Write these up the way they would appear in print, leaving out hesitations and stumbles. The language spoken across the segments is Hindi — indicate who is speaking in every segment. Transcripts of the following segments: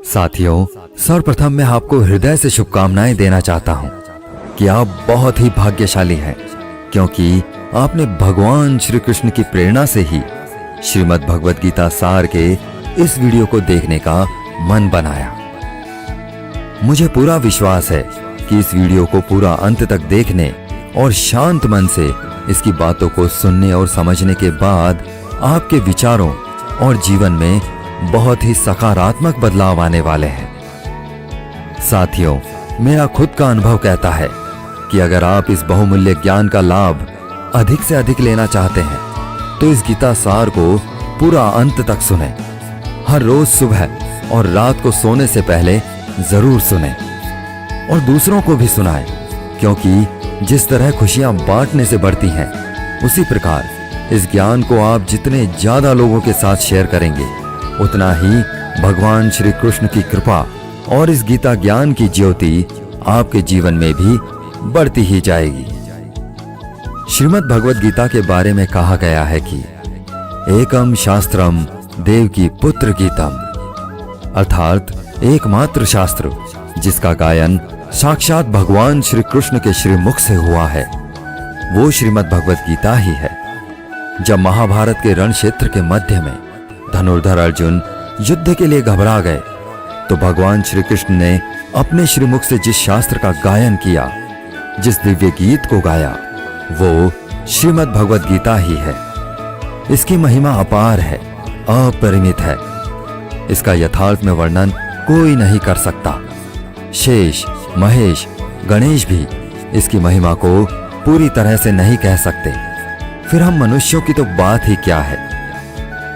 Speaker 1: साथियों, सर्वप्रथम मैं आपको हृदय से शुभकामनाएं देना चाहता हूं कि आप बहुत ही भाग्यशाली हैं, क्योंकि आपने भगवान श्री कृष्ण की प्रेरणा से ही श्रीमद् भगवद गीता सार के इस वीडियो को देखने का मन बनाया। मुझे पूरा विश्वास है कि इस वीडियो को पूरा अंत तक देखने और शांत मन से इसकी बातों को सुनने और समझने के बाद आपके विचारों और जीवन में बहुत ही सकारात्मक बदलाव आने वाले हैं। साथियों, मेरा खुद का अनुभव कहता है कि अगर आप इस बहुमूल्य ज्ञान का लाभ अधिक से अधिक लेना चाहते हैं तो इस गीता सार को पूरा अंत तक सुनें। हर रोज सुबह और रात को सोने से पहले जरूर सुनें और दूसरों को भी सुनाएं, क्योंकि जिस तरह खुशियां बांटने से बढ़ती हैं, उसी प्रकार इस ज्ञान को आप जितने ज्यादा लोगों के साथ शेयर करेंगे, उतना ही भगवान श्री कृष्ण की कृपा और इस गीता ज्ञान की ज्योति आपके जीवन में भी बढ़ती ही जाएगी। श्रीमद् भगवद गीता के बारे में कहा गया है कि एकम शास्त्रम देवकी पुत्र गीतम, अर्थात एकमात्र शास्त्र जिसका गायन साक्षात भगवान श्री कृष्ण के श्रीमुख से हुआ है, वो श्रीमद् भगवद गीता ही है। जब महाभारत के रण क्षेत्र के मध्य में धनुर्धर अर्जुन युद्ध के लिए घबरा गए, तो भगवान श्री कृष्ण ने अपने श्रीमुख से जिस शास्त्र का गायन किया, जिस दिव्य गीत को गाया, वो श्रीमद् भगवद गीता ही है। इसकी महिमा अपार है, अपरिमित है। इसका यथार्थ में वर्णन कोई नहीं कर सकता। शेष, महेश, गणेश भी इसकी महिमा को पूरी तरह से नहीं कह सकते। फिर हम मनुष्यों की तो बात ही क्या है।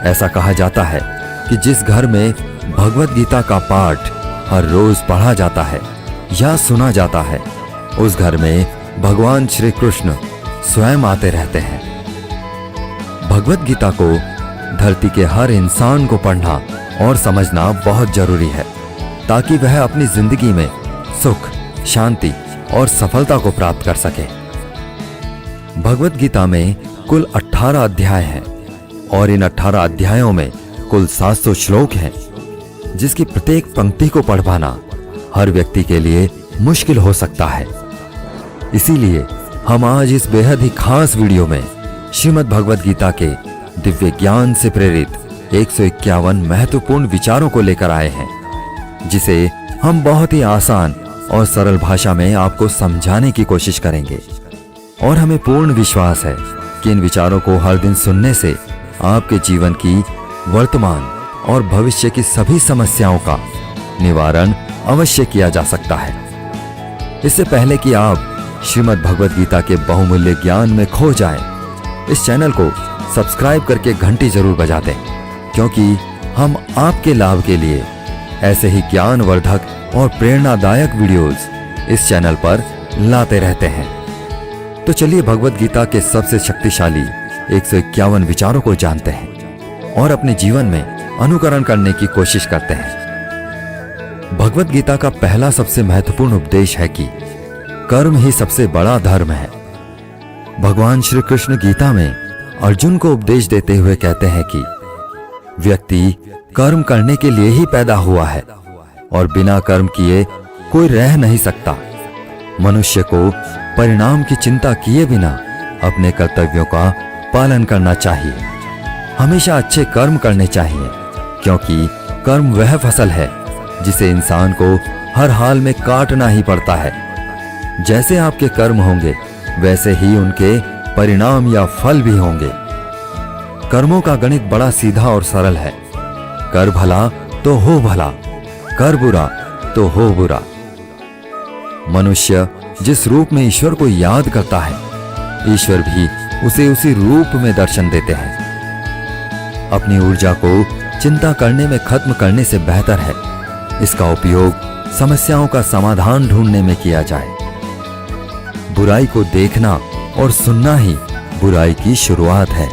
Speaker 1: ऐसा कहा जाता है कि जिस घर में भगवद गीता का पाठ हर रोज पढ़ा जाता है या सुना जाता है, उस घर में भगवान श्री कृष्ण स्वयं आते रहते हैं। भगवद गीता को धरती के हर इंसान को पढ़ना और समझना बहुत जरूरी है, ताकि वह अपनी जिंदगी में सुख, शांति और सफलता को प्राप्त कर सके। भगवद गीता में कुल 18 अध्याय हैं और इन 18 अध्यायों में कुल 700 श्लोक हैं, जिसकी प्रत्येक पंक्ति को पढ़ पाना हर व्यक्ति के लिए मुश्किल हो सकता है। इसीलिए हम आज इस बेहद ही खास वीडियो में श्रीमद् भगवद गीता के दिव्य ज्ञान से प्रेरित 151 महत्वपूर्ण विचारों को लेकर आए हैं, जिसे हम बहुत ही आसान और सरल भाषा में आपको समझाने की कोशिश करेंगे। और हमें पूर्ण विश्वास है कि इन विचारों को हर दिन सुनने से आपके जीवन की वर्तमान और भविष्य की सभी समस्याओं का निवारण अवश्य किया जा सकता है। इससे पहले कि आप श्रीमद् भगवद गीता के बहुमूल्य ज्ञान में खो जाएं, इस चैनल को सब्सक्राइब करके घंटी जरूर बजा दें, क्योंकि हम आपके लाभ के लिए ऐसे ही ज्ञानवर्धक और प्रेरणादायक वीडियोस इस चैनल पर लाते रहते हैं। तो चलिए भगवद गीता के सबसे शक्तिशाली 151 विचारों को जानते हैं और अपने जीवन में अनुकरण करने की कोशिश करते हैं। भगवद गीता का पहला सबसे महत्वपूर्ण उपदेश है कि कर्म ही सबसे बड़ा धर्म है। भगवान श्री कृष्ण गीता में अर्जुन को उपदेश देते हुए कहते हैं कि व्यक्ति कर्म करने के लिए ही पैदा हुआ है और बिना कर्म किए कोई रह नहीं सकता। मनुष्य को परिणाम की चिंता किए बिना अपने कर्तव्यों का पालन करना चाहिए। हमेशा अच्छे कर्म करने चाहिए, क्योंकि कर्म वह फसल है जिसे इंसान को हर हाल में काटना ही पड़ता है। जैसे आपके कर्म होंगे, वैसे ही उनके परिणाम या फल भी होंगे। कर्मों का गणित बड़ा सीधा और सरल है। कर भला तो हो भला, कर बुरा तो हो बुरा। मनुष्य जिस रूप में ईश्वर को याद करता है, ईश्वर भी उसे उसी रूप में दर्शन देते हैं। अपनी ऊर्जा को चिंता करने में खत्म करने से बेहतर है इसका उपयोग समस्याओं का समाधान ढूंढने में किया जाए। बुराई को देखना और सुनना ही बुराई की शुरुआत है।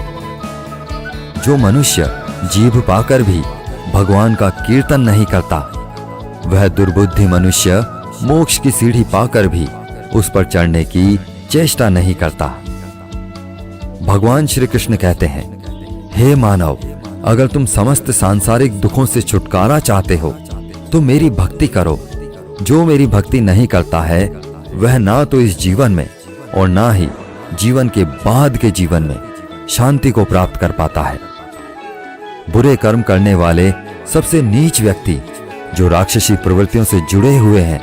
Speaker 1: जो मनुष्य जीभ पाकर भी भगवान का कीर्तन नहीं करता, वह दुर्बुद्धि मनुष्य मोक्ष की सीढ़ी पाकर भी उस पर चढ़ने की चेष्टा नहीं करता। भगवान श्री कृष्ण कहते हैं, हे मानव, अगर तुम समस्त सांसारिक दुखों से छुटकारा चाहते हो तो मेरी भक्ति करो। जो मेरी भक्ति नहीं करता है वह ना तो इस जीवन में और ना ही जीवन के बाद के जीवन में शांति को प्राप्त कर पाता है। बुरे कर्म करने वाले सबसे नीच व्यक्ति जो राक्षसी प्रवृत्तियों से जुड़े हुए हैं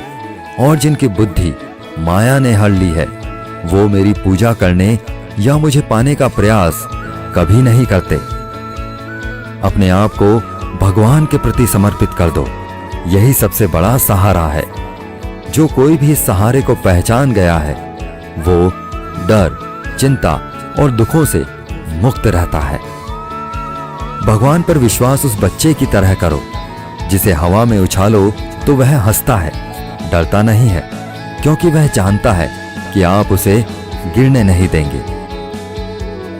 Speaker 1: और जिनकी बुद्धि माया ने हर ली है, वो मेरी पूजा करने या मुझे पाने का प्रयास कभी नहीं करते। अपने आप को भगवान के प्रति समर्पित कर दो, यही सबसे बड़ा सहारा है। जो कोई भी इस सहारे को पहचान गया है वो डर, चिंता और दुखों से मुक्त रहता है। भगवान पर विश्वास उस बच्चे की तरह करो जिसे हवा में उछालो तो वह हंसता है, डरता नहीं है, क्योंकि वह जानता है कि आप उसे गिरने नहीं देंगे।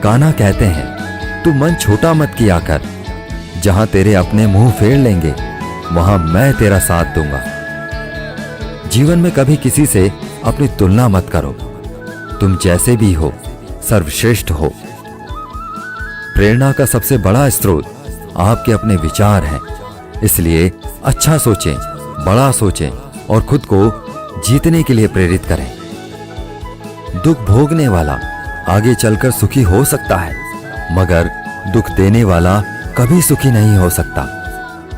Speaker 1: कान्हा कहते हैं, तू मन छोटा मत किया कर, जहां तेरे अपने मुंह फेर लेंगे वहां मैं तेरा साथ दूंगा। जीवन में कभी किसी से अपनी तुलना मत करो, तुम जैसे भी हो सर्वश्रेष्ठ हो। प्रेरणा का सबसे बड़ा स्रोत आपके अपने विचार हैं, इसलिए अच्छा सोचें, बड़ा सोचें और खुद को जीतने के लिए प्रेरित करें। दुख भोगने वाला आगे चलकर सुखी हो सकता है, मगर दुख देने वाला कभी सुखी नहीं हो सकता।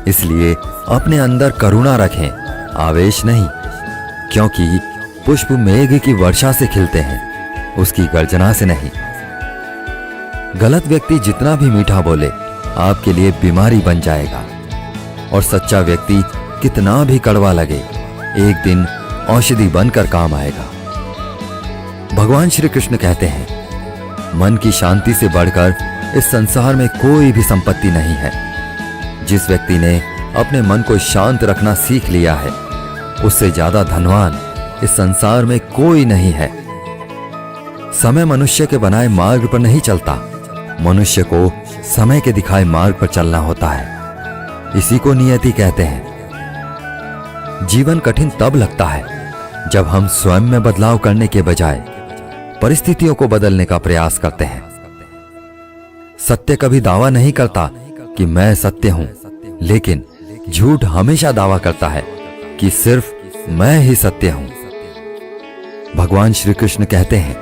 Speaker 1: इसलिए अपने अंदर करुणा रखें, आवेश नहीं, क्योंकि पुष्प मेघ की वर्षा से खिलते हैं, उसकी गर्जना से नहीं। गलत व्यक्ति जितना भी मीठा बोले आपके लिए बीमारी बन जाएगा, और सच्चा व्यक्ति कितना भी कड़वा लगे एक दिन औषधि बनकर काम आएगा। भगवान श्री कृष्ण कहते हैं, मन की शांति से बढ़कर इस संसार में कोई भी संपत्ति नहीं है। जिस व्यक्ति ने अपने मन को शांत रखना सीख लिया है उससे ज्यादा धनवान इस संसार में कोई नहीं है। समय मनुष्य के बनाए मार्ग पर नहीं चलता, मनुष्य को समय के दिखाए मार्ग पर चलना होता है। इसी को नियति कहते हैं। जीवन कठिन तब लगता है जब हम स्वयं में बदलाव करने के बजाय परिस्थितियों को बदलने का प्रयास करते हैं। सत्य कभी दावा नहीं करता कि मैं सत्य हूं, लेकिन झूठ हमेशा दावा करता है कि सिर्फ मैं ही सत्य हूं। भगवान श्री कृष्ण कहते हैं,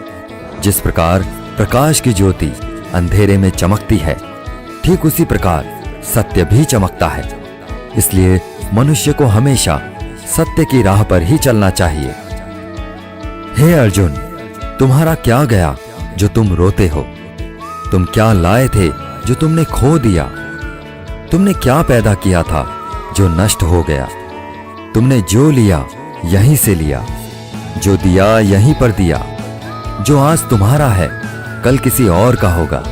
Speaker 1: जिस प्रकार प्रकाश की ज्योति अंधेरे में चमकती है, ठीक उसी प्रकार सत्य भी चमकता है। इसलिए मनुष्य को हमेशा सत्य की राह पर ही चलना चाहिए। हे अर्जुन, तुम्हारा क्या गया जो तुम रोते हो? तुम क्या लाए थे जो तुमने खो दिया? तुमने क्या पैदा किया था जो नष्ट हो गया? तुमने जो लिया यहीं से लिया, जो दिया यहीं पर दिया। जो आज तुम्हारा है कल किसी और का होगा,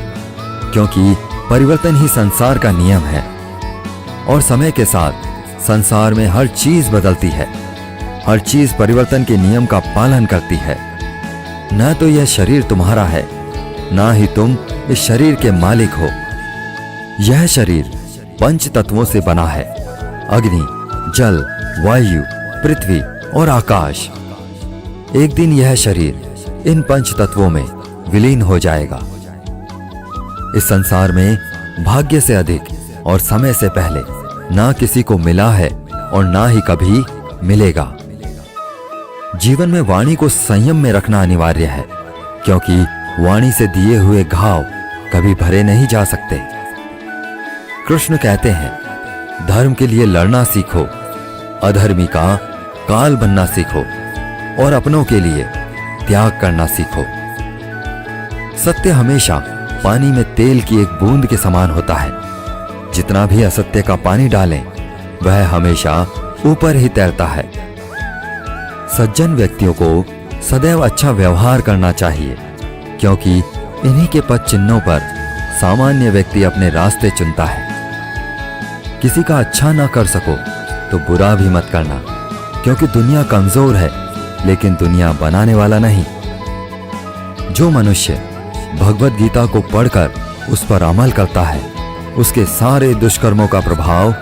Speaker 1: क्योंकि परिवर्तन ही संसार का नियम है। और समय के साथ संसार में हर चीज बदलती है, हर चीज परिवर्तन के नियम का पालन करती है। न तो यह शरीर तुम्हारा है, ना ही तुम इस शरीर के मालिक हो। यह शरीर पंच तत्वों से बना है, अग्नि, जल, वायु, पृथ्वी और आकाश। एक दिन यह शरीर इन पंच तत्वों में विलीन हो जाएगा। इस संसार में भाग्य से अधिक और समय से पहले ना किसी को मिला है और ना ही कभी मिलेगा। जीवन में वाणी को संयम में रखना अनिवार्य है, क्योंकि वाणी से दिए हुए घाव कभी भरे नहीं जा सकते। कृष्ण कहते हैं, धर्म के लिए लड़ना सीखो, अधर्मी का काल बनना सीखो और अपनों के लिए त्याग करना सीखो। सत्य हमेशा पानी में तेल की एक बूंद के समान होता है। जितना भी असत्य का पानी डालें वह हमेशा ऊपर ही तैरता है। सज्जन व्यक्तियों को सदैव अच्छा व्यवहार करना चाहिए, क्योंकि इन्हीं के पद चिन्हों पर सामान्य व्यक्ति अपने रास्ते चुनता है। किसी का अच्छा ना कर सको तो बुरा भी मत करना, क्योंकि दुनिया कमजोर है लेकिन दुनिया बनाने वाला नहीं। जो मनुष्य भगवत गीता को पढ़कर उस पर अमल करता है, उसके सारे दुष्कर्मों का प्रभाव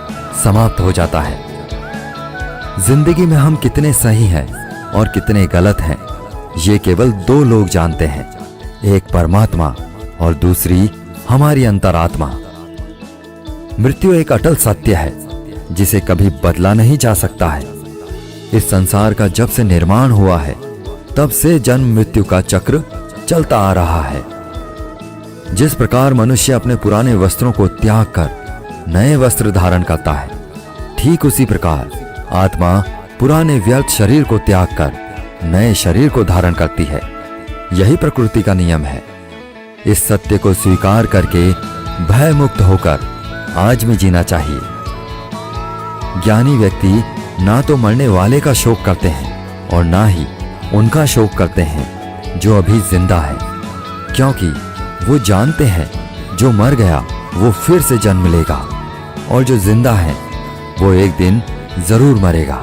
Speaker 1: समाप्त हो जाता है। जिंदगी में हम कितने सही हैं और कितने गलत हैं, ये केवल दो लोग जानते हैं, एक परमात्मा और दूसरी हमारी अंतरात्मा। मृत्यु एक अटल सत्य है, जिसे कभी बदला नहीं जा सकता है। इस संसार का जब से निर्माण हुआ है तब से जन्म मृत्यु का चक्र चलता आ रहा है। जिस प्रकार मनुष्य अपने पुराने वस्त्रों को त्याग कर नए वस्त्र धारण करता है, ठीक उसी प्रकार आत्मा पुराने व्यर्थ शरीर को त्याग कर नए शरीर को धारण करती है। यही प्रकृति का नियम है। इस सत्य को स्वीकार करके भय मुक्त होकर आज में जीना चाहिए। ज्ञानी व्यक्ति ना तो मरने वाले का शोक करते हैं और ना ही उनका शोक करते हैं जो अभी जिंदा है, क्योंकि वो जानते हैं जो मर गया वो फिर से जन्म लेगा और जो जिंदा है वो एक दिन जरूर मरेगा।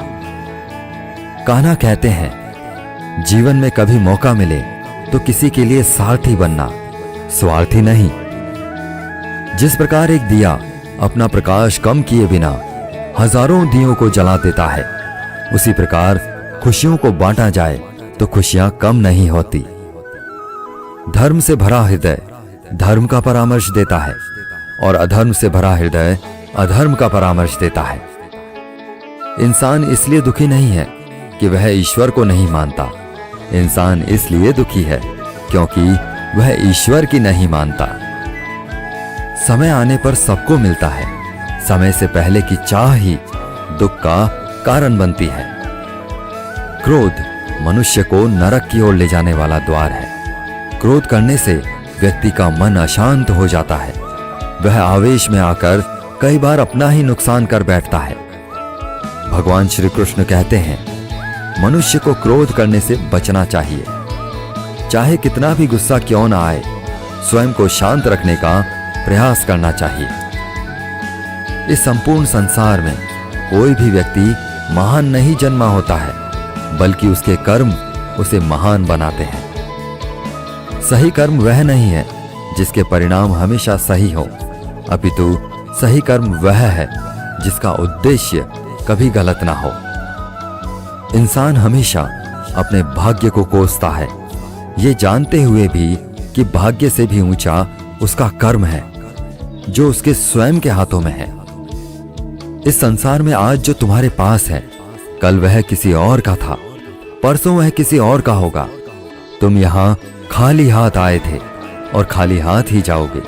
Speaker 1: कान्हा कहते हैं, जीवन में कभी मौका मिले तो किसी के लिए सारथी बनना, स्वार्थी नहीं। जिस प्रकार एक दिया अपना प्रकाश कम किए बिना हजारों दियों को जला देता है, उसी प्रकार खुशियों को बांटा जाए तो खुशियां कम नहीं होती। धर्म से भरा हृदय धर्म का परामर्श देता है और अधर्म से भरा हृदय अधर्म का परामर्श देता है। इंसान इसलिए दुखी नहीं है कि वह ईश्वर को नहीं मानता। इंसान इसलिए दुखी है क्योंकि वह ईश्वर की नहीं मानता। समय आने पर सबको मिलता है। समय से पहले की चाह ही दुख का कारण बनती है। क्रोध मनुष्य को नरक की ओर ले जाने वाला द्वार है। क्रोध करने से व्यक्ति का मन अशांत हो जाता है। वह आवेश में आकर कई बार अपना ही नुकसान कर बैठता है। भगवान श्री कृष्ण कहते हैं, मनुष्य को क्रोध करने से बचना चाहिए। चाहे कितना भी गुस्सा क्यों ना आए, स्वयं को शांत रखने का प्रयास करना चाहिए। इस संपूर्ण संसार में कोई भी व्यक्ति महान नहीं जन्मा होता है, बल्कि उसके कर्म उसे महान बनाते हैं। सही कर्म वह नहीं है जिसके परिणाम हमेशा सही हो, अपितु सही कर्म वह है जिसका उद्देश्य कभी गलत ना हो। इंसान हमेशा अपने भाग्य को कोसता है, ये जानते हुए भी कि भाग्य से भी ऊंचा उसका कर्म है जो उसके स्वयं के हाथों में है। इस संसार में आज जो तुम्हारे पास है, कल वह किसी और का था, परसों वह किसी और का होगा। तुम यहां खाली हाथ आए थे और खाली हाथ ही जाओगे।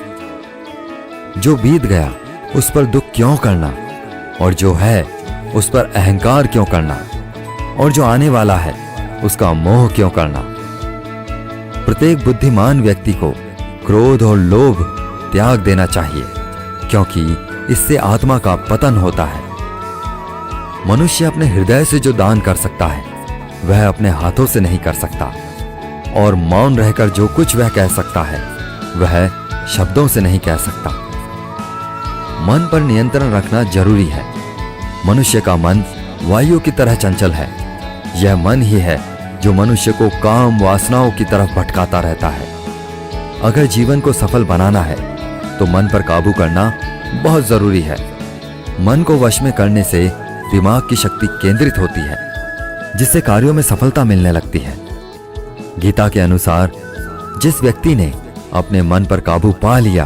Speaker 1: जो बीत गया उस पर दुख क्यों करना, और जो है उस पर अहंकार क्यों करना, और जो आने वाला है उसका मोह क्यों करना। प्रत्येक बुद्धिमान व्यक्ति को क्रोध और लोभ त्याग देना चाहिए, क्योंकि इससे आत्मा का पतन होता है। मनुष्य अपने हृदय से जो दान कर सकता है वह अपने हाथों से नहीं कर सकता, और मौन रहकर जो कुछ वह कह सकता है वह शब्दों से नहीं कह सकता। मन पर नियंत्रण रखना जरूरी है। मनुष्य का मन वायु की तरह चंचल है। यह मन ही है जो मनुष्य को काम वासनाओं की तरफ भटकाता रहता है। अगर जीवन को सफल बनाना है तो मन पर काबू करना बहुत जरूरी है। मन को वश में करने से दिमाग की शक्ति केंद्रित होती है, जिससे कार्यों में सफलता मिलने लगती है। गीता के अनुसार जिस व्यक्ति ने अपने मन पर काबू पा लिया,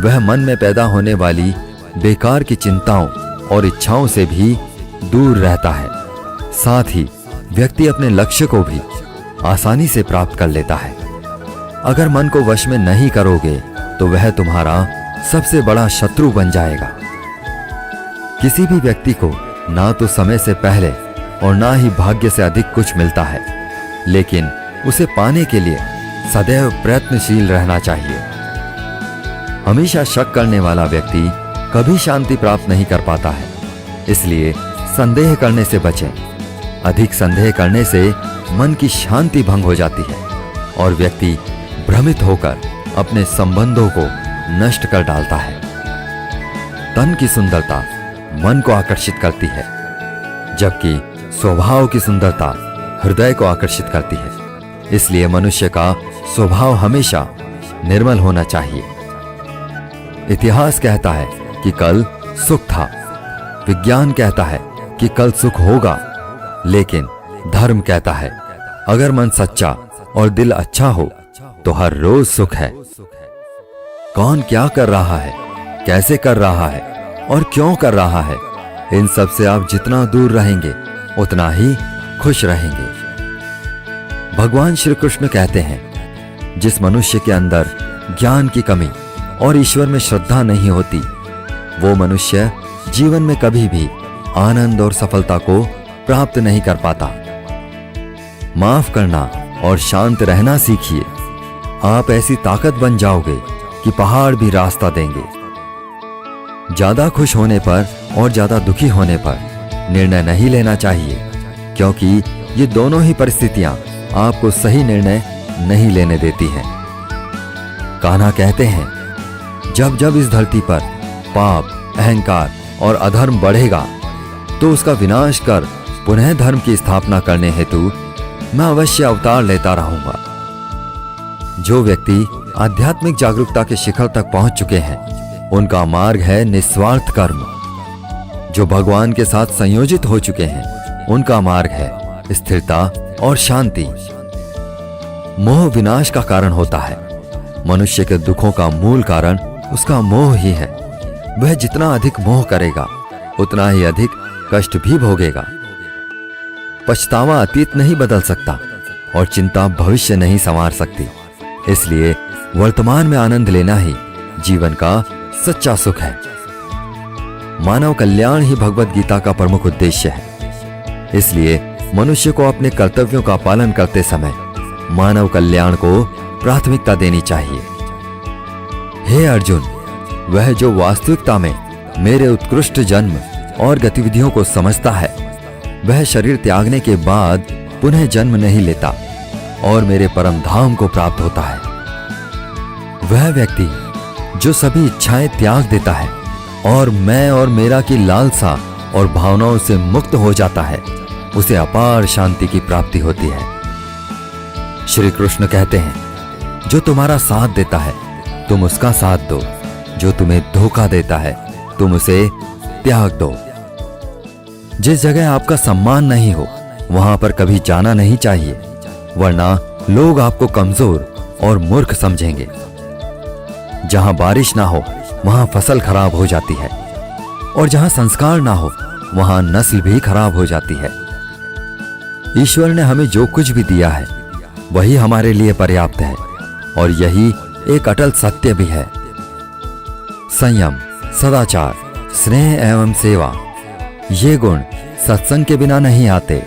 Speaker 1: वह मन में पैदा होने वाली बेकार की चिंताओं और इच्छाओं से भी दूर रहता है। साथ ही व्यक्ति अपने लक्ष्य को भी आसानी से प्राप्त कर लेता है। अगर मन को वश में नहीं करोगे तो वह तुम्हारा सबसे बड़ा शत्रु बन जाएगा। किसी भी व्यक्ति को ना तो समय से पहले और ना ही भाग्य से अधिक कुछ मिलता है, लेकिन उसे पाने के लिए सदैव प्रयत्नशील रहना चाहिए। हमेशा शक करने वाला व्यक्ति कभी शांति प्राप्त नहीं कर पाता है, इसलिए संदेह करने से बचें। अधिक संदेह करने से मन की शांति भंग हो जाती है और व्यक्ति भ्रमित होकर अपने संबंधों को नष्ट कर डालता है। तन की सुंदरता मन को आकर्षित करती है, जबकि स्वभाव की सुंदरता हृदय को आकर्षित करती है। इसलिए मनुष्य का स्वभाव हमेशा निर्मल होना चाहिए। इतिहास कहता है कि कल सुख था, विज्ञान कहता है कि कल सुख होगा, लेकिन धर्म कहता है अगर मन सच्चा और दिल अच्छा हो तो हर रोज सुख है। कौन क्या कर रहा है, कैसे कर रहा है और क्यों कर रहा है, इन सब से आप जितना दूर रहेंगे उतना ही खुश रहेंगे। भगवान श्री कृष्ण कहते हैं, जिस मनुष्य के अंदर ज्ञान की कमी और ईश्वर में श्रद्धा नहीं होती, वो मनुष्य जीवन में कभी भी आनंद और सफलता को प्राप्त नहीं कर पाता। माफ करना और शांत रहना सीखिए। आप ऐसी ताकत बन जाओगे कि पहाड़ भी रास्ता देंगे। ज्यादा खुश होने पर और ज्यादा दुखी होने पर निर्णय नहीं लेना चाहिए, क्योंकि ये दोनों ही परिस्थितियां आपको सही निर्णय नहीं लेने देती हैं। कान्हा कहते हैं, जब जब इस धरती पर पाप, अहंकार और अधर्म बढ़ेगा, तो उसका विनाश कर पुनः धर्म की स्थापना करने हेतु मैं अवश्य अवतार लेता रहूंगा। जो व्यक्ति आध्यात्मिक जागरूकता के शिखर तक पहुंच चुके हैं, उनका मार्ग है निस्वार्थ कर्म। जो भगवान के साथ संयोजित हो चुके हैं, उनका मार्ग है स्थिरता और शांति। मोह विनाश का कारण होता है। मनुष्य के दुखों का मूल कारण उसका मोह ही है। वह जितना अधिक मोह करेगा, उतना ही अधिक कष्ट भी भोगेगा। पछतावा अतीत नहीं बदल सकता और चिंता भविष्य नहीं संवार सकती। इसलिए वर्तमान में आनंद लेना ही जीवन का सच्चा सुख है। मानव कल्याण ही भगवत गीता का प्रमुख उद्देश्य है। इसलिए मनुष्य को अपने कर्तव्यों का पालन करते समय मानव कल्याण को प्राथमिकता देनी चाहिए। हे अर्जुन, वह जो वास्तविकता में मेरे उत्कृष्ट जन्म और गतिविधियों को समझता है, वह शरीर त्यागने के बाद पुनः जन्म नहीं लेता और मेरे परम धाम को प्राप्त होता है। वह व्यक्ति जो सभी इच्छाएं त्याग देता है और मैं और मेरा की लालसा और भावनाओं से मुक्त हो जाता है, उसे अपार शांति की प्राप्ति होती है। श्री कृष्ण कहते हैं, जो तुम्हारा साथ देता है तुम उसका साथ दो, जो तुम्हें धोखा देता है तुम उसे त्याग दो। जिस जगह आपका सम्मान नहीं हो, वहां पर कभी जाना नहीं चाहिए, वरना लोग आपको कमजोर और मूर्ख समझेंगे। जहां बारिश ना हो, वहां फसल खराब हो जाती है, और जहां संस्कार ना हो, वहां नस्ल भी खराब हो जाती है। ईश्वर ने हमें जो कुछ भी दिया है, वही हमारे लिए पर्याप्त है, और यही एक अटल सत्य भी है। संयम, सदाचार, स्नेह एवं सेवा, ये गुण सत्संग के बिना नहीं आते।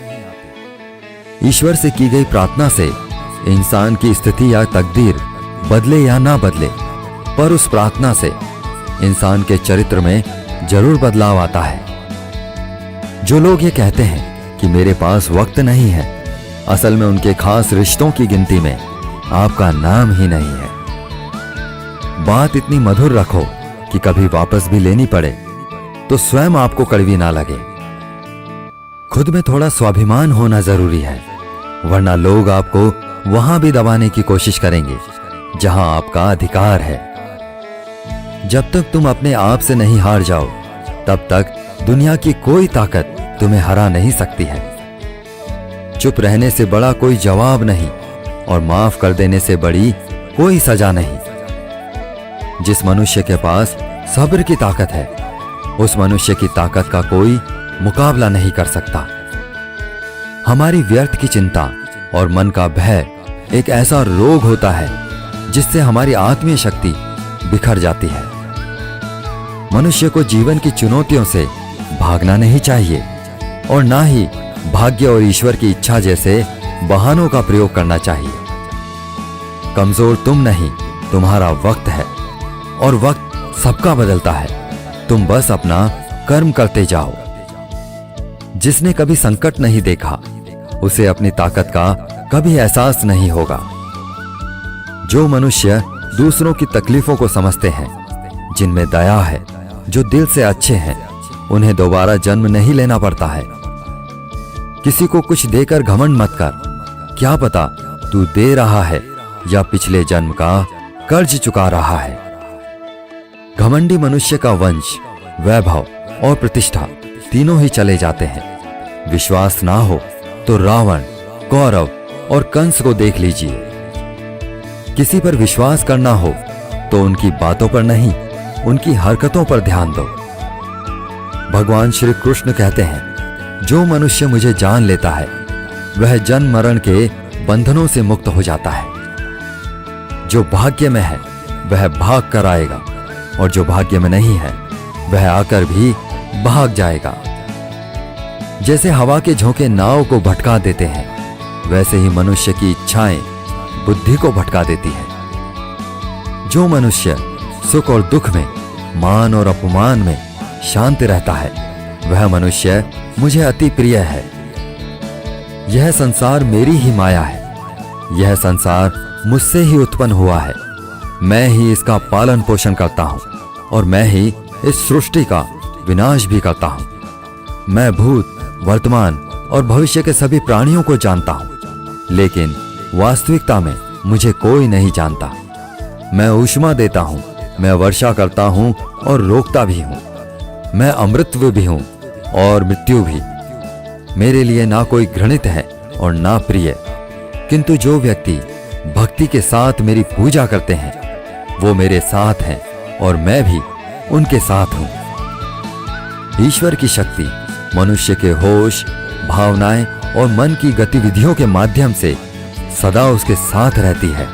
Speaker 1: ईश्वर से की गई प्रार्थना से इंसान की स्थिति या तकदीर बदले या ना बदले, पर उस प्रार्थना से इंसान के चरित्र में जरूर बदलाव आता है। जो लोग ये कहते हैं कि मेरे पास वक्त नहीं है, असल में उनके खास रिश्तों की गिनती में आपका नाम ही नहीं है। बात इतनी मधुर रखो कि कभी वापस भी लेनी पड़े तो स्वयं आपको कड़वी ना लगे। खुद में थोड़ा स्वाभिमान होना जरूरी है, वरना लोग आपको वहां भी दबाने की कोशिश करेंगे जहां आपका अधिकार है। जब तक तुम अपने आप से नहीं हार जाओ, तब तक दुनिया की कोई ताकत तुम्हें हरा नहीं सकती है। चुप रहने से बड़ा कोई जवाब नहीं, और माफ कर देने से बड़ी कोई सजा नहीं। जिस मनुष्य के पास सब्र की ताकत है, उस मनुष्य की ताकत का कोई मुकाबला नहीं कर सकता। हमारी व्यर्थ की चिंता और मन का भय एक ऐसा रोग होता है जिससे हमारी आत्मीय शक्ति बिखर जाती है। मनुष्य को जीवन की चुनौतियों से भागना नहीं चाहिए, और ना ही भाग्य और ईश्वर की इच्छा जैसे बहानों का प्रयोग करना चाहिए। कमजोर तुम नहीं, तुम्हारा वक्त है, और वक्त सबका बदलता है। तुम बस अपना कर्म करते जाओ। जिसने कभी संकट नहीं देखा, उसे अपनी ताकत का कभी एहसास नहीं होगा। जो मनुष्य दूसरों की तकलीफों को समझते हैं, जिनमें दया है, जो दिल से अच्छे हैं, उन्हें दोबारा जन्म नहीं लेना पड़ता है। किसी को कुछ देकर घमंड मत कर। क्या पता तू दे रहा है या पिछले जन्म का कर्ज चुका रहा है। घमंडी मनुष्य का वंश, वैभव और प्रतिष्ठा तीनों ही चले जाते हैं। विश्वास ना हो तो रावण, कौरव और कंस को देख लीजिए। किसी पर विश्वास करना हो तो उनकी बातों पर नहीं, उनकी हरकतों पर ध्यान दो। भगवान श्री कृष्ण कहते हैं, जो मनुष्य मुझे जान लेता है वह जन्म मरण के बंधनों से मुक्त हो जाता है। जो भाग्य में है वह भाग कर आएगा और जो भाग्य में नहीं है वह आकर भी भाग जाएगा। जैसे हवा के झोंके नाव को भटका देते हैं, वैसे ही मनुष्य की इच्छाएं बुद्धि को भटका देती है। जो मनुष्य सुख और दुख में, मान और अपमान में शांत रहता है, वह मनुष्य मुझे अति प्रिय है। यह संसार मेरी ही माया है। यह संसार मुझसे ही उत्पन्न हुआ है। मैं ही इसका पालन पोषण करता हूं और मैं ही इस सृष्टि का विनाश भी करता हूं। मैं भूत, वर्तमान और भविष्य के सभी प्राणियों को जानता हूं, लेकिन वास्तविकता में मुझे कोई नहीं जानता। मैं ऊष्मा देता हूं, मैं वर्षा करता हूं और रोकता भी हूं। मैं अमृतत्व भी हूं और मृत्यु भी। मेरे लिए ना कोई घृणित है और ना प्रिय। किंतु जो व्यक्ति भक्ति के साथ मेरी पूजा करते हैं वो मेरे साथ हैं और मैं भी उनके साथ हूं। ईश्वर की शक्ति मनुष्य के होश, भावनाएं और मन की गतिविधियों के माध्यम से सदा उसके साथ रहती है।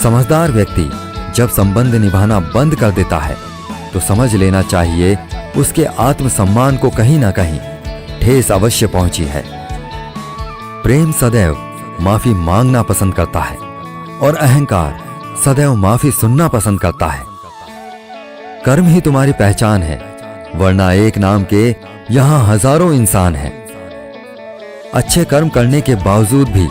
Speaker 1: समझदार व्यक्ति जब संबंध निभाना बंद कर देता है तो समझ लेना चाहिए उसके आत्मसम्मान को कहीं ना कहीं ठेस अवश्य पहुंची है। प्रेम सदैव माफी मांगना पसंद करता है और अहंकार सदैव माफी सुनना पसंद करता है। कर्म ही तुम्हारी पहचान है, वरना एक नाम के यहां हजारों इंसान हैं। अच्छे कर्म करने के बावजूद भी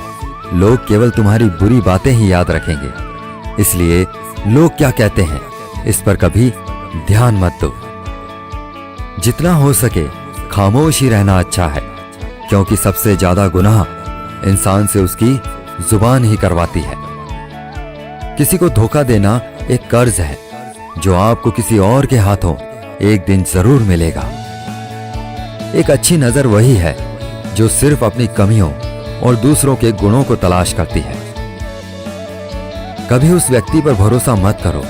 Speaker 1: लोग केवल तुम्हारी बुरी बातें ही याद रखेंगे। इसलिए लोग क्या कहते हैं इस पर कभी ध्यान मत दो। जितना हो सके खामोश ही रहना अच्छा है, क्योंकि सबसे ज्यादा गुनाह इंसान से उसकी जुबान ही करवाती है। किसी को धोखा देना एक कर्ज है जो आपको किसी और के हाथों एक दिन जरूर मिलेगा। एक अच्छी नजर वही है जो सिर्फ अपनी कमियों और दूसरों के गुणों को तलाश करती है। कभी उस व्यक्ति पर भरोसा मत करो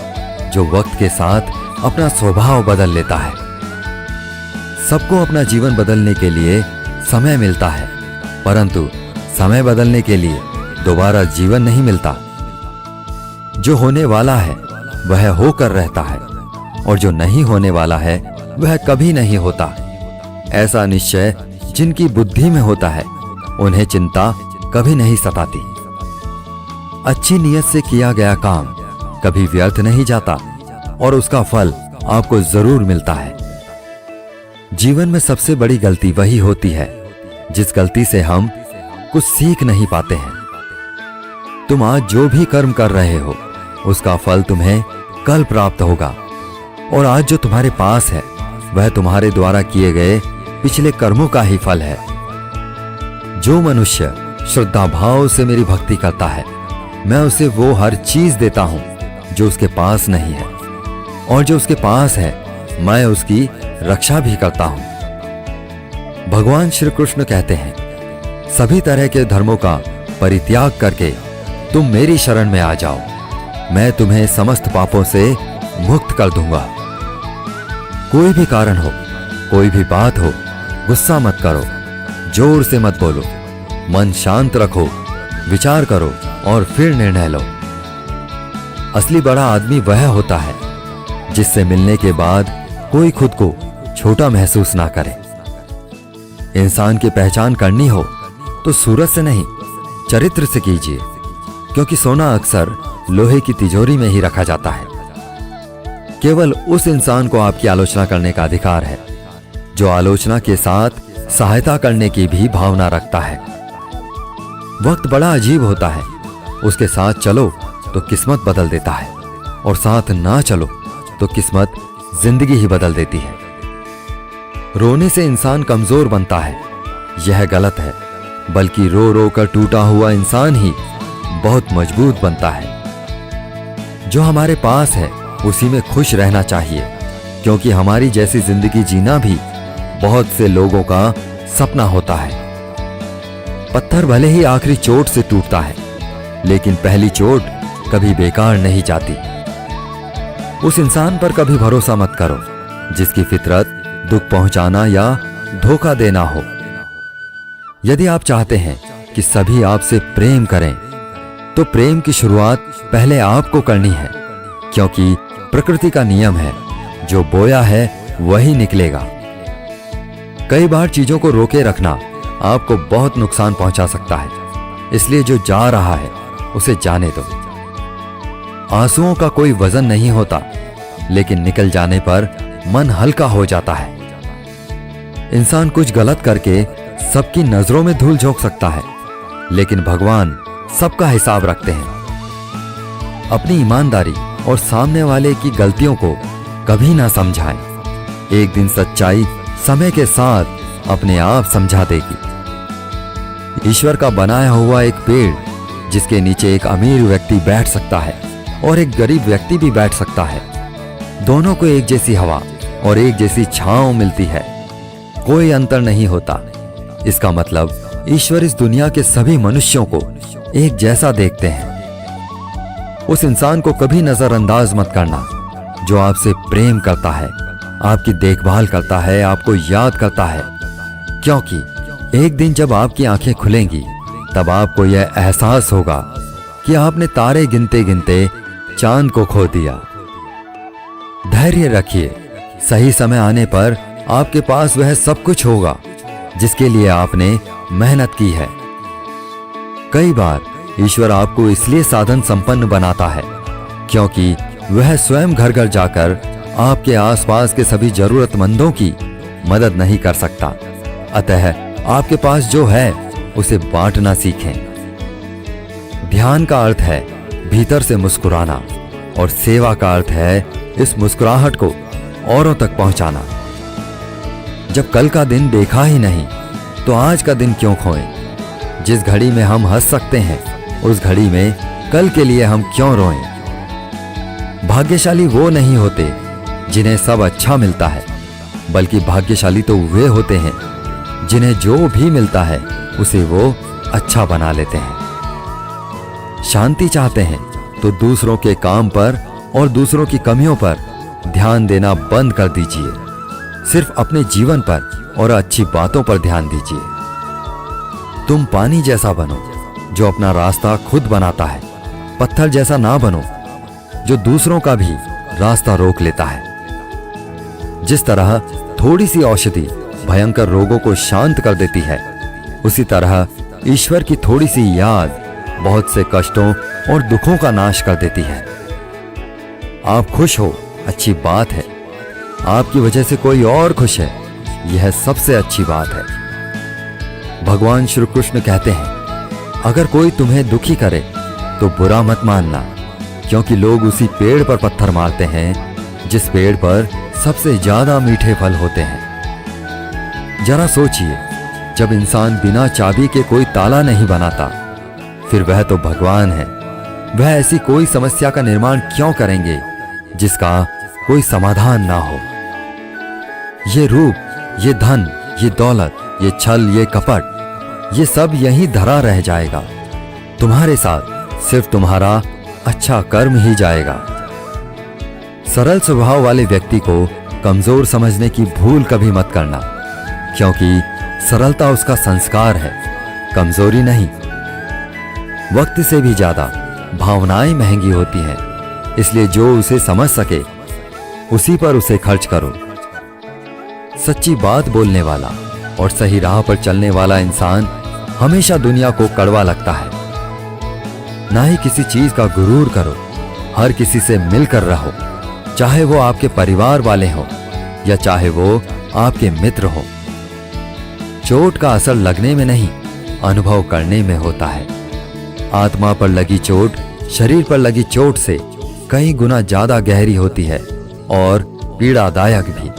Speaker 1: जो वक्त के साथ अपना स्वभाव बदल लेता है। सबको अपना जीवन बदलने के लिए समय मिलता है, परंतु समय बदलने के लिए दोबारा जीवन नहीं मिलता। जो होने वाला है वह होकर रहता है और जो नहीं होने वाला है वह कभी नहीं होता। ऐसा निश्चय जिनकी बुद्धि में होता है उन्हें चिंता कभी नहीं सताती। अच्छी नीयत से किया गया काम कभी व्यर्थ नहीं जाता और उसका फल आपको जरूर मिलता है। जीवन में सबसे बड़ी गलती वही होती है जिस गलती से हम कुछ सीख नहीं पाते हैं। तुम आज जो भी कर्म कर रहे हो उसका फल तुम्हें कल प्राप्त होगा, और आज जो तुम्हारे पास है वह तुम्हारे द्वारा किए गए पिछले कर्मों का ही फल है। जो मनुष्य श्रद्धा भाव से मेरी भक्ति करता है, मैं उसे वो हर चीज देता हूं जो उसके पास नहीं है, और जो उसके पास है मैं उसकी रक्षा भी करता हूं। भगवान श्री कृष्ण कहते हैं, सभी तरह के धर्मों का परित्याग करके तुम मेरी शरण में आ जाओ, मैं तुम्हें समस्त पापों से मुक्त कर दूंगा। कोई भी कारण हो, कोई भी बात हो, गुस्सा मत करो, जोर से मत बोलो, मन शांत रखो, विचार करो और फिर निर्णय लो। असली बड़ा आदमी वह होता है जिससे मिलने के बाद कोई खुद को छोटा महसूस ना करे। इंसान की पहचान करनी हो तो सूरत से नहीं, चरित्र से कीजिए, क्योंकि सोना अक्सर लोहे की तिजोरी में ही रखा जाता है। केवल उस इंसान को आपकी आलोचना करने का अधिकार है जो आलोचना के साथ सहायता करने की भी भावना रखता है। वक्त बड़ा अजीब होता है, उसके साथ चलो तो किस्मत बदल देता है, और साथ ना चलो तो किस्मत जिंदगी ही बदल देती है। रोने से इंसान कमजोर बनता है, यह गलत है, बल्कि रो रो कर टूटा हुआ इंसान ही बहुत मजबूत बनता है। जो हमारे पास है उसी में खुश रहना चाहिए, क्योंकि हमारी जैसी जिंदगी जीना भी बहुत से लोगों का सपना होता है। पत्थर भले ही आखिरी चोट से टूटता है, लेकिन पहली चोट कभी बेकार नहीं जाती। उस इंसान पर कभी भरोसा मत करो जिसकी फितरत दुख पहुंचाना या धोखा देना हो। यदि आप चाहते हैं कि सभी आपसे प्रेम करें, तो प्रेम की शुरुआत पहले आपको करनी है, क्योंकि प्रकृति का नियम है, जो बोया है वही निकलेगा। कई बार चीजों को रोके रखना आपको बहुत नुकसान पहुंचा सकता है, इसलिए जो जा रहा है उसे जाने दो। आंसुओं का कोई वजन नहीं होता, लेकिन निकल जाने पर मन हल्का हो जाता है। इंसान कुछ गलत करके सबकी नजरों में धूल झोंक सकता है, लेकिन भगवान सबका हिसाब रखते हैं। अपनी ईमानदारी और सामने वाले की गलतियों को कभी ना समझाएं। एक दिन सच्चाई समय के साथ अपने आप समझा देगी। ईश्वर का बनाया हुआ एक पेड़ जिसके नीचे एक अमीर व्यक्ति बैठ सकता है और एक गरीब व्यक्ति भी बैठ सकता है। दोनों को एक जैसी हवा और एक जैसी छांव मिलती है, कोई अंतर नहीं होता। इसका मतलब ईश्वर इस दुनिया के सभी मनुष्यों को एक जैसा देखते हैं। उस इंसान को कभी नजरअंदाज मत करना जो आपसे प्रेम करता है, आपकी देखभाल करता है, आपको याद करता है, क्योंकि एक दिन जब आपकी आंखें खुलेंगी तब आपको यह एहसास होगा कि आपने तारे गिनते गिनते चांद को खो दिया। धैर्य रखिए, सही समय आने पर आपके पास वह सब कुछ होगा जिसके लिए आपने मेहनत की है। कई बार ईश्वर आपको इसलिए साधन संपन्न बनाता है क्योंकि वह स्वयं घर घर जाकर आपके आसपास के सभी जरूरतमंदों की मदद नहीं कर सकता। अतः आपके पास जो है उसे बांटना सीखें। ध्यान का अर्थ है भीतर से मुस्कुराना और सेवा का अर्थ है इस मुस्कुराहट को औरों तक पहुंचाना। जब कल का दिन देखा ही नहीं तो आज का दिन क्यों खोएं? जिस घड़ी में हम हंस सकते हैं उस घड़ी में कल के लिए हम क्यों रोएं? भाग्यशाली वो नहीं होते जिन्हें सब अच्छा मिलता है, बल्कि भाग्यशाली तो वे होते हैं जिन्हें जो भी मिलता है उसे वो अच्छा बना लेते हैं। शांति चाहते हैं तो दूसरों के काम पर और दूसरों की कमियों पर ध्यान देना बंद कर दीजिए। सिर्फ अपने जीवन पर और अच्छी बातों पर ध्यान दीजिए। तुम पानी जैसा बनो जो अपना रास्ता खुद बनाता है, पत्थर जैसा ना बनो जो दूसरों का भी रास्ता रोक लेता है। जिस तरह थोड़ी सी औषधि भयंकर रोगों को शांत कर देती है, उसी तरह ईश्वर की थोड़ी सी याद बहुत से कष्टों और दुखों का नाश कर देती है। आप खुश हो, अच्छी बात है। आपकी वजह से कोई और खुश है, यह सबसे अच्छी बात है। भगवान श्री कृष्ण कहते हैं, अगर कोई तुम्हें दुखी करे तो बुरा मत मानना, क्योंकि लोग उसी पेड़ पर पत्थर मारते हैं जिस पेड़ पर सबसे ज्यादा मीठे फल होते हैं। जरा सोचिए, जब इंसान बिना चाबी के कोई ताला नहीं बनाता, फिर वह तो भगवान है। वह ऐसी कोई समस्या का निर्माण क्यों करेंगे जिसका कोई समाधान ना हो? ये रूप, ये धन, ये दौलत, ये छल, ये कपट, ये सब यहीं धरा रह जाएगा। तुम्हारे साथ सिर्फ तुम्हारा अच्छा कर्म ही जाएगा। सरल स्वभाव वाले व्यक्ति को कमजोर समझने की भूल कभी मत करना, क्योंकि सरलता उसका संस्कार है, कमजोरी नहीं। वक्त से भी ज्यादा भावनाएं महंगी होती हैं, इसलिए जो उसे समझ सके उसी पर उसे खर्च करो। सच्ची बात बोलने वाला और सही राह पर चलने वाला इंसान हमेशा दुनिया को कड़वा लगता है। ना ही किसी चीज का गुरूर करो, हर किसी से मिलकर रहो, चाहे वो आपके परिवार वाले हों या चाहे वो आपके मित्र हों। चोट का असर लगने में नहीं, अनुभव करने में होता है। आत्मा पर लगी चोट शरीर पर लगी चोट से कई गुना ज्यादा गहरी होती है और पीड़ादायक भी।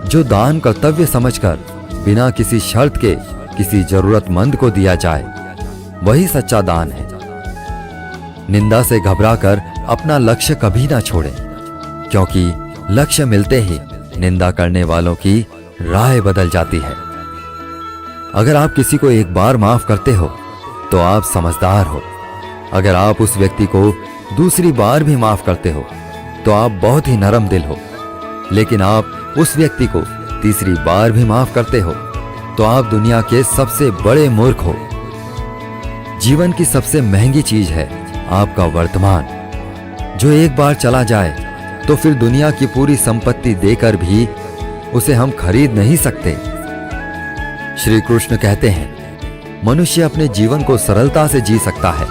Speaker 1: जो दान कर्तव्य समझकर बिना किसी शर्त के किसी जरूरतमंद को दिया जाए, वही सच्चा दान है। निंदा से घबराकर अपना लक्ष्य कभी ना छोड़ें, क्योंकि लक्ष्य मिलते ही निंदा करने वालों की राह बदल जाती है। अगर आप किसी को एक बार माफ करते हो तो आप समझदार हो। अगर आप उस व्यक्ति को दूसरी बार भी माफ करते हो तो आप बहुत ही नरम दिल हो। लेकिन आप उस व्यक्ति को तीसरी बार भी माफ करते हो तो आप दुनिया के सबसे बड़े मूर्ख हो। जीवन की सबसे महंगी चीज है आपका वर्तमान, जो एक बार चला जाए तो फिर दुनिया की पूरी संपत्ति देकर भी उसे हम खरीद नहीं सकते। श्री कृष्ण कहते हैं, मनुष्य अपने जीवन को सरलता से जी सकता है,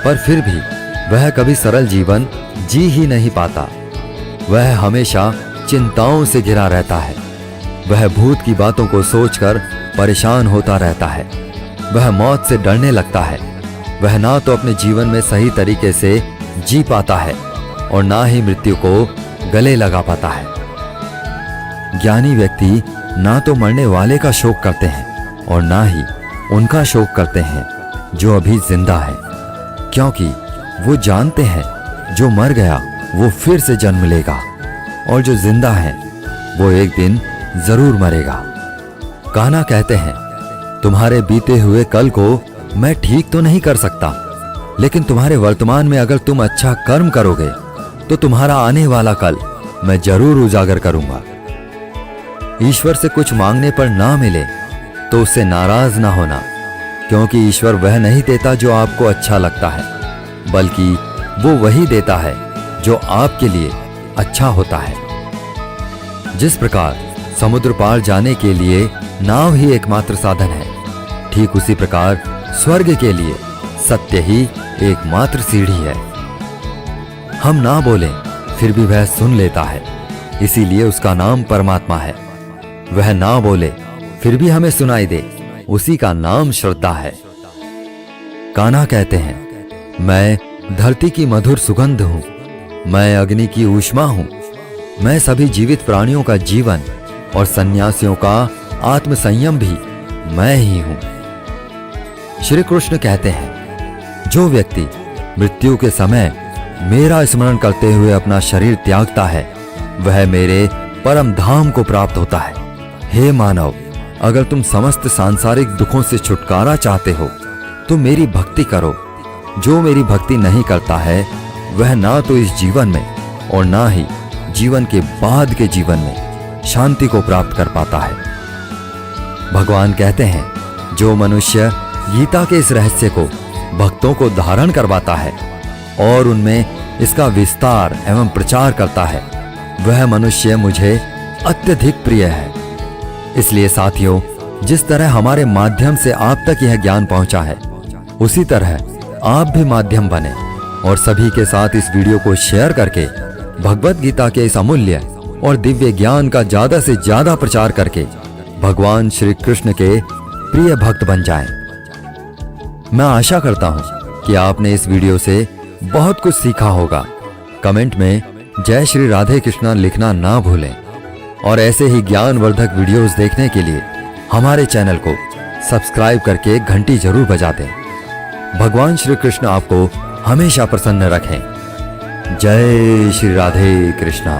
Speaker 1: पर फिर भी वह कभी सरल जीवन जी ही नहीं पाता। वह हमेशा चिंताओं से घिरा रहता है। वह भूत की बातों को सोचकर परेशान होता रहता है। वह मौत से डरने लगता है। वह ना तो अपने जीवन में सही तरीके से जी पाता है और ना ही मृत्यु को गले लगा पाता है। ज्ञानी व्यक्ति ना तो मरने वाले का शोक करते हैं और ना ही उनका शोक करते हैं जो अभी जिंदा है, क्योंकि वो जानते हैं जो मर गया वो फिर से जन्म लेगा और जो जिंदा है वो एक दिन जरूर मरेगा। कान्हा कहते हैं, तुम्हारे बीते हुए कल को मैं ठीक तो नहीं कर सकता, लेकिन तुम्हारे वर्तमान में अगर तुम अच्छा कर्म करोगे तो तुम्हारा आने वाला कल मैं जरूर उजागर करूंगा। ईश्वर से कुछ मांगने पर ना मिले तो उससे नाराज ना होना, क्योंकि ईश्वर वह नहीं देता जो आपको अच्छा लगता है, बल्कि वो वही देता है जो आपके लिए अच्छा होता है। जिस प्रकार समुद्र पार जाने के लिए नाव ही एकमात्र साधन है, ठीक उसी प्रकार स्वर्ग के लिए सत्य ही एकमात्र सीढ़ी है। हम ना बोलें फिर भी वह सुन लेता है, इसीलिए उसका नाम परमात्मा है। वह ना बोले फिर भी हमें सुनाई दे, उसी का नाम श्रद्धा है। कान्हा कहते हैं, मैं धरती की मधुर सुगंध हूं, मैं अग्नि की ऊष्मा हूं, मैं सभी जीवित प्राणियों का जीवन और सन्यासियों का आत्मसंयम भी मैं ही हूं। श्री कृष्ण कहते हैं, जो व्यक्ति मृत्यु के समय मेरा स्मरण करते हुए अपना शरीर त्यागता है वह मेरे परम धाम को प्राप्त होता है। हे मानव, अगर तुम समस्त सांसारिक दुखों से छुटकारा चाहते हो तो मेरी भक्ति करो। जो मेरी भक्ति नहीं करता है वह ना तो इस जीवन में और ना ही जीवन के बाद के जीवन में शांति को प्राप्त कर पाता है। भगवान कहते हैं, जो मनुष्य गीता के इस रहस्य को भक्तों को धारण करवाता है और उनमें इसका विस्तार एवं प्रचार करता है, वह मनुष्य मुझे अत्यधिक प्रिय है। इसलिए साथियों, जिस तरह हमारे माध्यम से आप तक यह ज्ञान पहुंचा है, उसी तरह आप भी माध्यम बने और सभी के साथ इस वीडियो को शेयर करके भगवत गीता के इस अमूल्य और दिव्य ज्ञान का ज्यादा से ज्यादा प्रचार करके भगवान श्री कृष्ण के प्रिय भक्त बन जाएं। मैं आशा करता हूं कि आपने इस वीडियो से बहुत कुछ सीखा होगा। कमेंट में जय श्री राधे कृष्णा लिखना ना भूलें और ऐसे ही ज्ञानवर्धक वीडियोस देखने के लिए हमारे चैनल को सब्सक्राइब करके घंटी जरूर बजा दें। भगवान श्री कृष्ण आपको हमेशा प्रसन्न रखें। जय श्री राधे कृष्णा।